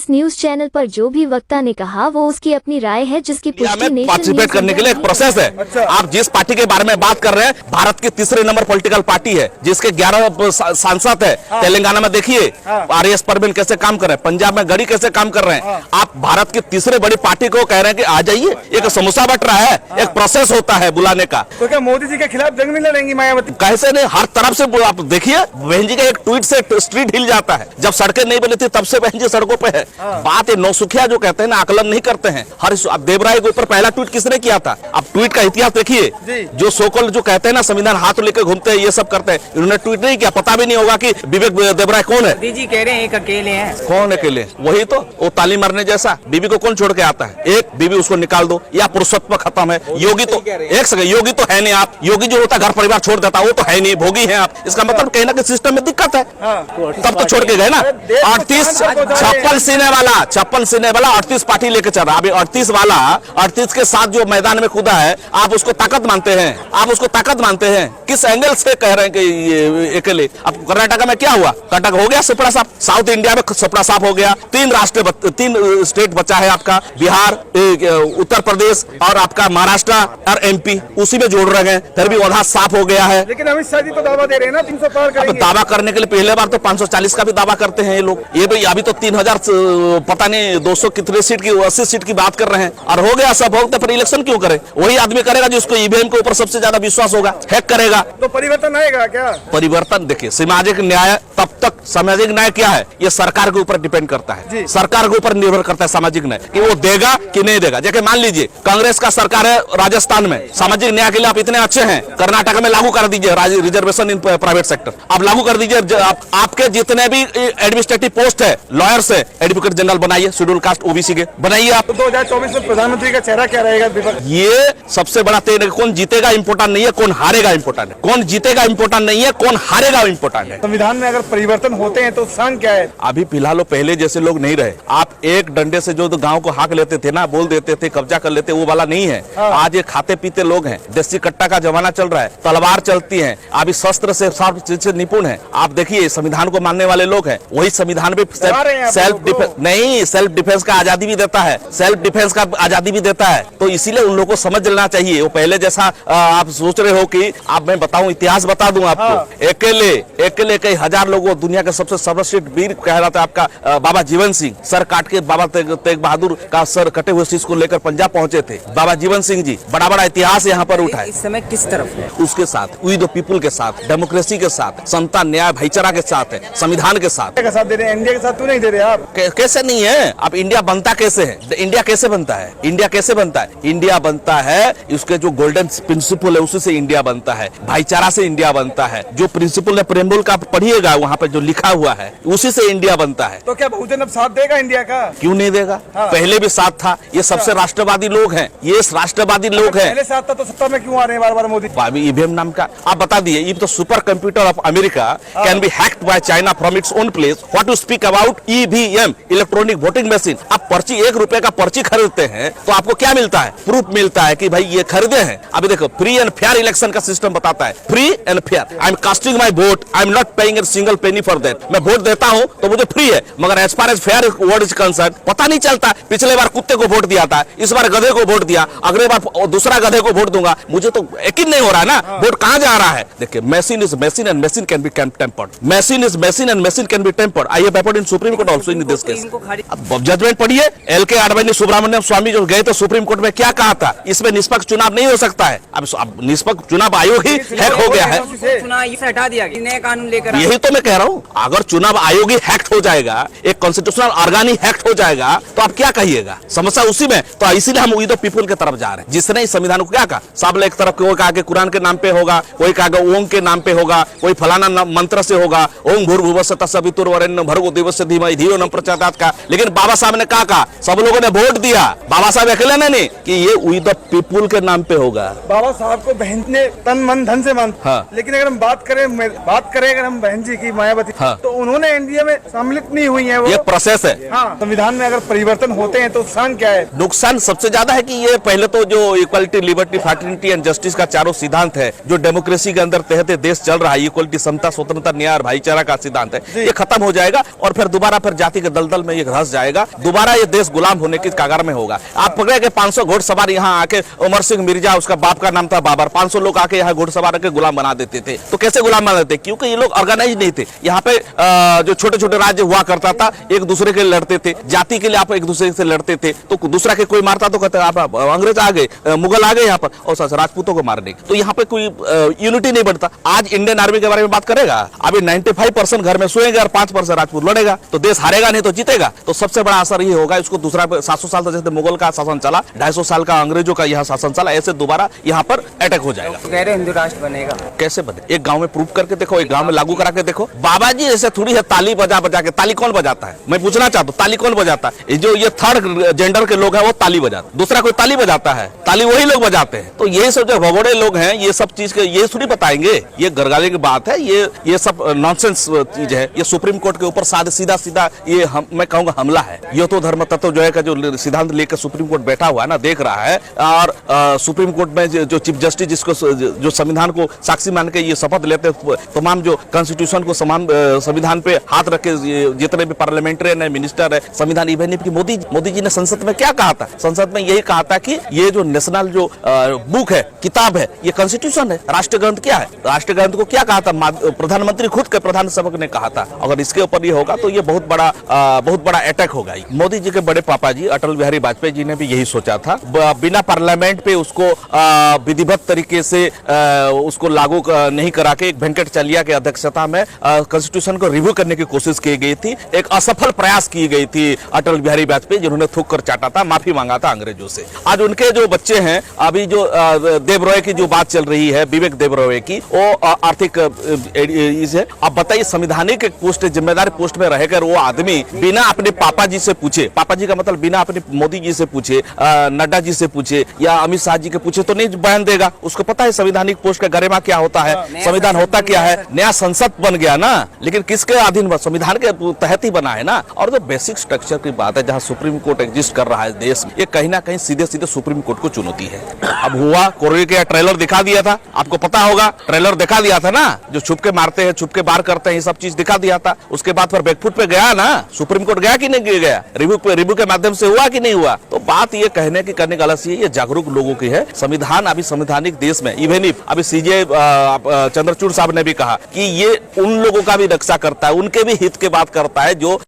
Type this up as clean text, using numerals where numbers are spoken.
इस news channel पर जो भी वक्ता ने कहा वो उसकी अपनी राय है, जिसकी पुष्टि पार्टिसिपेट करने के लिए एक प्रोसेस है। अच्छा। आप जिस पार्टी के बारे में बात कर रहे हैं, भारत की तीसरे नंबर पॉलिटिकल पार्टी है, जिसके 11 सांसद है। हाँ। तेलंगाना में देखिए हाँ। आरएस परवीन कैसे काम कर रहे हैं, पंजाब में गढ़ी कैसे काम कर रहे हैं। हाँ। आप भारत की तीसरे बड़ी पार्टी को कह रहे हैं कि आ जाइए, एक समोसा बट रहा है। हाँ। एक प्रोसेस होता है बुलाने का। तो क्या मोदी जी के खिलाफ जंग नहीं लड़ेंगी मायावती? कैसे नहीं, हर तरफ से आप देखिए, बहन जी का एक ट्वीट से स्ट्रीट हिल जाता है। जब सड़कें नहीं बनी थी तब से बहन जी सड़कों पे है। हाँ। बात है नौसुखिया जो कहते हैं ना, आकलन नहीं करते हैं। हर देवराय के ऊपर पहला ट्वीट किसने किया था? आप ट्वीट का इतिहास देखिए। जो सोकल जो कहते हैं ना संविधान हाथ लेकर घूमते हैं, ये सब करते हैं, इन्होंने ट्वीट नहीं किया। पता भी नहीं होगा कि विवेक देवराय कौन है। मोदी जी कह रहे हैं एक अकेले हैं। कौन अकेले? वही तो, वो ताली मारने जैसा। बीबी को कौन छोड़ के आता है? एक बीबी, उसको निकाल दो, या पुरुषत्व खत्म है। योगी तो एक सेकंड, योगी तो है नहीं। आप योगी जो होता घर परिवार छोड़ देता, वो तो है नहीं, भोगी है आप। इसका मतलब कहीं ना कहीं सिस्टम में दिक्कत है। तब तो छोड़ के गए ना। 56 सीने वाला 38 पार्टी लेके चल रहा। अभी 38 के साथ जो मैदान में कूदा है, आप उसको ताकत मानते हैं? आप उसको ताकत मानते हैं? किस एंगल से कह रहे हैं कि ये अकेले? अब कर्नाटक में क्या हुआ? कर्नाटक हो गया सपड़ा साफ, साउथ इंडिया में सपड़ा साफ हो गया। 3 स्टेट बचा है आपका, बिहार, उत्तर प्रदेश और आपका महाराष्ट्र और एमपी, उसी में जोड़ रहे हैं। फिर भी वहां साफ हो गया है। लेकिन अमित शाह जी तो दावा दे रहे हैं ना 300 पार करेंगे। दावा करने के लिए पहले बार तो 540 का भी दावा करते हैं ये लोग। ये भाई अभी तो 3000 पता नहीं 200 कितने सीट की, 80 सीट की बात कर रहे हैं। और हो गया सब, होता फिर इलेक्शन क्यों करे? वही आदमी करेगा जिसको ईवीएम के ऊपर सबसे ज्यादा विश्वास होगा, हैक करेगा। तो परिवर्तन आएगा क्या? परिवर्तन देखिए, सामाजिक न्याय तब तक, सामाजिक न्याय क्या है ये सरकार के ऊपर डिपेंड करता है। सरकार के ऊपर निर्भर करता है सामाजिक न्याय कि वो देगा कि नहीं देगा। जैसे मान लीजिए कांग्रेस का सरकार है राजस्थान में, सामाजिक न्याय के लिए आप इतने अच्छे हैं, कर्नाटक में लागू कर दीजिए रिजर्वेशन इन प्राइवेट सेक्टर, आप लागू कर दीजिए। आपके जितने भी एडमिनिस्ट्रेटिव पोस्ट है, लॉयर्स है, एडवोकेट जनरल बनाइए, शेड्यूल कास्ट ओबीसी के बनाइए आप। तो 2024 में प्रधानमंत्री का चेहरा क्या रहेगा? ये सबसे बड़ा तेज है। कौन जीतेगा इंपोर्टेंट नहीं है, कौन हारेगा इंपोर्टेंट है। कौन जीतेगा इंपोर्टेंट नहीं है, कौन हारेगा इंपोर्टेंट है। संविधान में अगर परिवर्तन होते हैं तो स्थान क्या है? अभी फिलहाल पहले जैसे लोग नहीं रहे। आप एक डंडे से जो गांव को हाक लेते थे ना, बोल देते थे, कब्जा कर लेते, वो वाला नहीं है। आज ये खाते पीते लोग हैं। देसी कट्टा का जमाना चल रहा है, तलवार चलती है, अभी शस्त्र से सब चीज से निपुण है। आप देखिए संविधान को मानने वाले लोग हैं, वही संविधान भी सेल्फ डिफेंस नहीं, सेल्फ डिफेंस का आजादी भी देता है, सेल्फ डिफेंस का आजादी भी देता है। तो इसीलिए उन लोगों को समझ लेना चाहिए। वो पहले जैसा आप सोच रहे हो कि आप, मैं बताऊं, इतिहास बता दूं आपको। अकेले कई हजार लोगों, दुनिया के सबसे सर्वश्रेष्ठ वीर कह रहा था आपका बाबा जीवन सिंह, सर काट के बाबा तेग बहादुर का सर कटे हुए शीश को लेकर पंजाब पहुंचे थे बाबा जीवन सिंह जी। बड़ा बड़ा इतिहास यहाँ पर उठा है। इस समय किस तरफ है? उसके साथ, वी द पीपुल के साथ, डेमोक्रेसी के साथ, समता न्याय भाईचारा के साथ है, संविधान के साथ। साथ दे रहे हैं, इंडिया के साथ क्यों नहीं दे रहे आप? कैसे नहीं है? अब इंडिया बनता कैसे है? इंडिया कैसे बनता है? इंडिया कैसे बनता है? इंडिया बनता है उसके जो गोल्डन प्रिंसिपल है, उसी से इंडिया बनता है। भाईचारा से इंडिया बनता है। जो प्रिंसिपल है प्रेम्बुल का पढ़िएगा, वहाँ पे जो लिखा हुआ है, उसी से इंडिया बनता है। तो क्या बहुजन अब साथ देगा इंडिया का? क्यों नहीं देगा? पहले भी साथ था। ये सबसे राष्ट्रवादी लोग हैं, ये राष्ट्रवादी लोग हैं। पहले साथ था तो सत्ता में क्यों आ रहे हैं बार-बार मोदी? ईवीएम नाम का आप बता दिए, if the super computer of America can be hacked by China from its own place, what to speak about EVM, electronic voting machine. आप पर्ची 1 रुपए का पर्ची खरीदते हैं तो आपको क्या मिलता है? प्रूफ मिलता है कि भाई ये खरीदे हैं। अभी देखो, फ्री एंड फेयर इलेक्शन का सिस्टम बताता है, free and fair. I am casting my vote, I am not paying a single penny for that. मैं वोट देता हूं तो मुझे फ्री है, मगर as far as fair word is concern पता नहीं चलता। पिछले बार कुत्ते को वोट दिया था, इस बार गधे को वोट दिया, अगले बार दूसरा गधे को वोट दूंगा। मुझे तो यकीन नहीं हो रहा है ना, वोट कहां जा रहा है। देखिए, machine is machine and machine can be tempered. Machine is machine and machine can be tempered. I have peppered in supreme court also in this case. अब जजमेंट पढ़िए, एल.के. आडवाणी सुब्रमण्यम स्वामी जो गए थे सुप्रीम कोर्ट में, क्या कहा था? इसमें निष्पक्ष चुनाव नहीं हो सकता है। अब निष्पक्ष चुनाव आयोग ही हैक हो गया है। चुनाव से हटा दिया, नए कानून लेकर। यही तो मैं कह रहा हूँ, अगर चुनाव आयोग ही हैक्ट हो जाएगा, एक कॉन्स्टिट्यूशनल ऑर्गन ही हैक्ट हो जाएगा, तो आप क्या कहिएगा? समस्या उसी में। तो इसीलिए हम वी द पीपुल की तरफ जा रहे हैं। जिसने इस संविधान को क्या कहा, सब एक तरफ कोई कहा कि कुरान के नाम पे होगा, कोई कहा ओम के नाम पे होगा, कोई फलाना मंत्र से होगा, ओम भूर्भुवस्सुः तत्सवितुर्वरेण्यं भर्गो देवस्य धीमहि धियो न प्रचोदयात् का। लेकिन बाबा साहब ने कहा, सब लोगों ने वोट दिया, बाबा साहब अकेले नहीं कि ये वी द पीपुल के नाम पे होगा। बाबा साहब को बहन ने तन मन धन से मान। लेकिन अगर हम बात करें अगर हम बहन जी की मायावती, तो उन्होंने इंडिया में सम्मिलित नहीं हुई है। वो ये प्रोसेस है। संविधान में अगर परिवर्तन होते हैं तो नुकसान क्या है? नुकसान सबसे ज्यादा है कि ये पहले तो जो equality, liberty, fraternity and justice का चारों सिद्धांत है, जो डेमोक्रेसी के अंदर तहत देश चल रहा है, इक्वालिटी, समता, स्वतंत्रता, न्याय और भाईचारा का सिद्धांत है, ये खत्म हो जाएगा और फिर दोबारा फिर जाति के दलदल दलदल में ये धंस जाएगा, दोबारा ये देश गुलाम होने की कगार में होगा। आप पकड़े कि 500 घोड़सवार यहाँ आके, उमर सिंह मिर्जा उसका बाप का नाम था बाबर, 500 लोग आके यहाँ घोड़सवार के गुलाम बना देते थे। तो कैसे गुलाम बना देते? क्योंकि ये लोग ऑर्गेनाइज नहीं थे। यहाँ पे जो छोटे छोटे राज्य हुआ करता था, एक दूसरे के लड़ते थे, जाति के लिए आप एक दूसरे से लड़ते थे, तो दूसरा के कोई मारता तो कहते आप अंग्रेज आ गए, मुगल आ गए यहाँ पर और राजपूतों को मारने, तो यहाँ पे कोई यूनिटी नहीं बढ़ता। आज इंडियन आर्मी के बारे में बात करेगा, अभी 95% घर में सोएंगे और 5% राजपूत लड़ेगा, तो देश हारेगा नहीं तो जीतेगा। तो सबसे बड़ा असर ये होगा, इसको दूसरा 700 साल तक जैसे मुगल का शासन चला, 250 साल का अंग्रेजों का यहाँ शासन चला, ऐसे दोबारा यहाँ पर अटैक हो जाएगा। कह रहे हिंदू राष्ट्र बनेगा, कैसे बने? एक गांव में प्रूव करके देखो, एक गांव में लागू करा के देखो। बाबा जी ऐसे थोड़ी है ताली बजा बजा के, ताली कौन बजाता है? मैं पूछना चाहता हूँ, ताली कौन बजाता है? जो ये थर्ड जेंडर के लोग हैं वो ताली बजाते, दूसरा कोई ताली बजाता है? ताली वही लोग बजाते हैं। तो ये सब जो भगोड़े लोग हैं, ये सब चीज के ये थोड़ी बताएंगे, ये गरगाले की बात है, ये सब नॉनसेंस चीज है। ये सुप्रीम कोर्ट के ऊपर सीधा सीधा ये मैं कहूंगा हमला है। ये तो धर्म तत्व जो है का जो सिद्धांत लेकर सुप्रीम कोर्ट बैठा हुआ है ना, देख रहा है, और सुप्रीम कोर्ट में जो चीफ जस्टिस जिसको जो संविधान को साक्षी मान के ये शपथ लेते हैं, तमाम जो कॉन्स्टिट्यूशन को समान संविधान पे हाथ रख के जितने भी पार्लियामेंट्रियन है, मिनिस्टर है, संविधान इवन की मोदी जी ने संसद में क्या कहा था? संसद में यही कहा था कि ये जो नेशनल जो बुक है, किताब है, ये कॉन्स्टिट्यूशन है। राष्ट्र ग्रंथ क्या है? राष्ट्र ग्रंथ को क्या कहा था? प्रधानमंत्री खुद के प्रधान सेवक ने कहा था। अगर इसके ऊपर ये होगा तो ये बहुत बड़ा अटैक होगा। मोदी जी के बड़े पापा जी अटल बिहारी वाजपेयी जी ने भी यही सोचा था, बिना पार्लियामेंट पे उसको विधिवत तरीके से उसको लागू नहीं करा के एक वेंकटचलिया के अध्यक्षता में कॉन्स्टिट्यूशन को रिव्यू करने की कोशिश की गई थी। एक असफल प्रयास की गई थी अटल बिहारी वाजपेयी, जिन्होंने थूक कर चाटा था, माफी मांगा था अंग्रेजों से। आज उनके जो बच्चे हैं, अभी जो देबरॉय की जो बात चल रही है, विवेक देबरॉय की, वो आर्थिक इसे अब बताइए, संवैधानिक पोस्ट, जिम्मेदार पोस्ट में रहकर वो आदमी बिना अपने पापा जी से पूछे, पापा जी का मतलब बिना अपने मोदी जी से पूछे, नड्डा जी से पूछे या अमित शाह जी के पूछे तो नहीं बयान देगा। उसको पता है संवैधानिक पोस्ट का गरिमा क्या होता है, संविधान होता क्या है। नया संसद बन गया ना, लेकिन किसके अधीन? संविधान के तहत ही बना है ना। और जो बेसिक स्ट्रक्चर की बात है, जहाँ सुप्रीम कोर्ट एग्जिस्ट कर रहा है देश में, ये कहीं ना कहीं सीधे सीधे सुप्रीम कोर्ट को चुनौती है। अब हुआ कोरोना का ट्रेलर दिखा दिया था, आपको पता होगा, ट्रेलर दिखा दिया था ना, जो छुप के मारते हैं, छुप के बार करते हैं, ये सब चीज दिखा दिया था। उसके बाद फिर बैकफुट पे गया ना, सुप्रीम कोर्ट गया कि नहीं गया? रिव्यू के माध्यम से हुआ कि नहीं हुआ? तो बात ये कहने की करने गलत ये जागरूक लोगों की है। संविधान अभी संवैधानिक देश में, इवन इफ अभी सीजे चंद्रचूड़ साहब ने भी कहा कि ये उन लोगों का भी रक्षा करता है, उनके भी हित की बात करता है जो